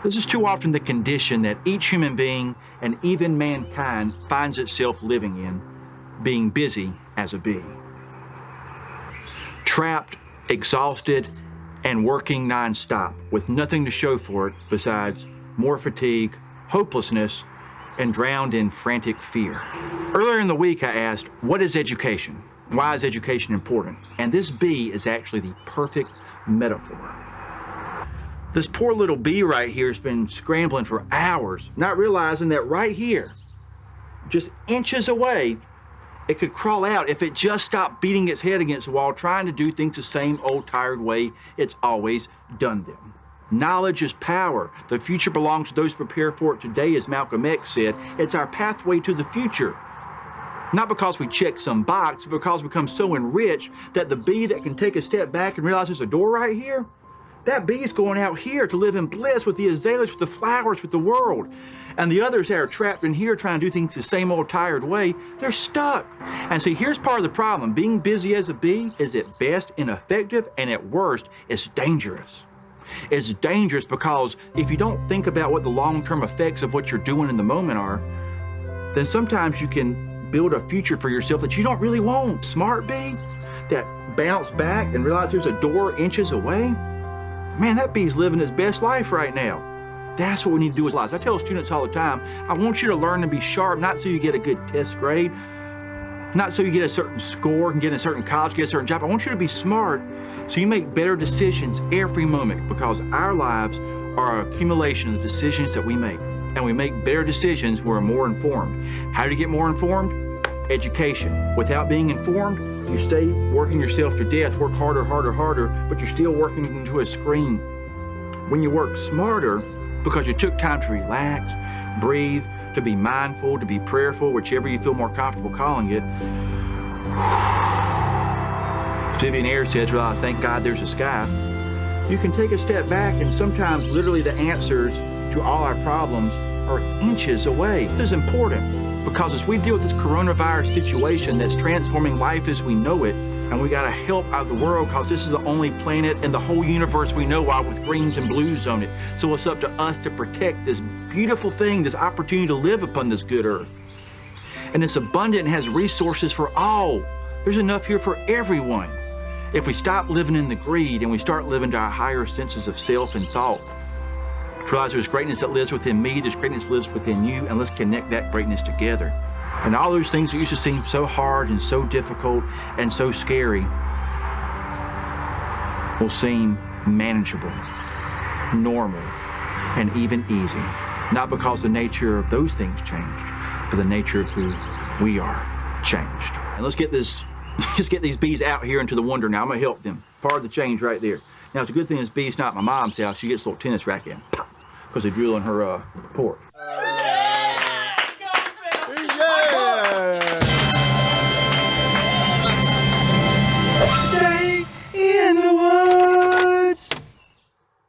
This is too often the condition that each human being and even mankind finds itself living in, being busy as a bee. Trapped, exhausted, and working nonstop with nothing to show for it besides more fatigue, hopelessness, and drowned in frantic fear. Earlier in the week, I asked, what is education? Why is education important? And this bee is actually the perfect metaphor. This poor little bee right here has been scrambling for hours, not realizing that right here, just inches away, it could crawl out if it just stopped beating its head against the wall, trying to do things the same old tired way it's always done them. Knowledge is power. The future belongs to those prepared for it today, as Malcolm X said. It's our pathway to the future. Not because we check some box, but because we become so enriched that the bee that can take a step back and realize there's a door right here, that bee is going out here to live in bliss with the azaleas, with the flowers, with the world. And the others that are trapped in here trying to do things the same old tired way, they're stuck. And see, here's part of the problem. Being busy as a bee is at best ineffective, and at worst, it's dangerous. It's dangerous because if you don't think about what the long-term effects of what you're doing in the moment are, then sometimes you can build a future for yourself that you don't really want. Smart bee that bounce back and realize there's a door inches away, man, that bee's living his best life right now. That's what we need to do as lives. I tell students all the time, I want you to learn to be sharp, not so you get a good test grade, not so you get a certain score, can get in a certain college, get a certain job. I want you to be smart so you make better decisions every moment, because our lives are an accumulation of the decisions that we make. And we make better decisions when we're more informed. How do you get more informed? Education. Without being informed, you stay working yourself to death, work harder, but you're still working into a screen. When you work smarter, because you took time to relax, breathe, to be mindful, to be prayerful, whichever you feel more comfortable calling it. Vivian Ayers says, realize, thank God there's a sky. You can take a step back, and sometimes literally the answers to all our problems are inches away. This is important because as we deal with this coronavirus situation that's transforming life as we know it, and we gotta help out the world because this is the only planet in the whole universe we know of with greens and blues on it. So it's up to us to protect this beautiful thing, this opportunity to live upon this good earth. And it's abundant and has resources for all. There's enough here for everyone. If we stop living in the greed and we start living to our higher senses of self and thought, realize there's greatness that lives within me, there's greatness that lives within you, and let's connect that greatness together. And all those things that used to seem so hard and so difficult and so scary will seem manageable, normal, and even easy. Not because the nature of those things changed, but the nature of who we are changed. And let's get these bees out here into the wonder now. I'm gonna help them. Part of the change right there. Now, it's a good thing this bee's not my mom's house. She gets a little tennis racket, pop, because they drill in her porch.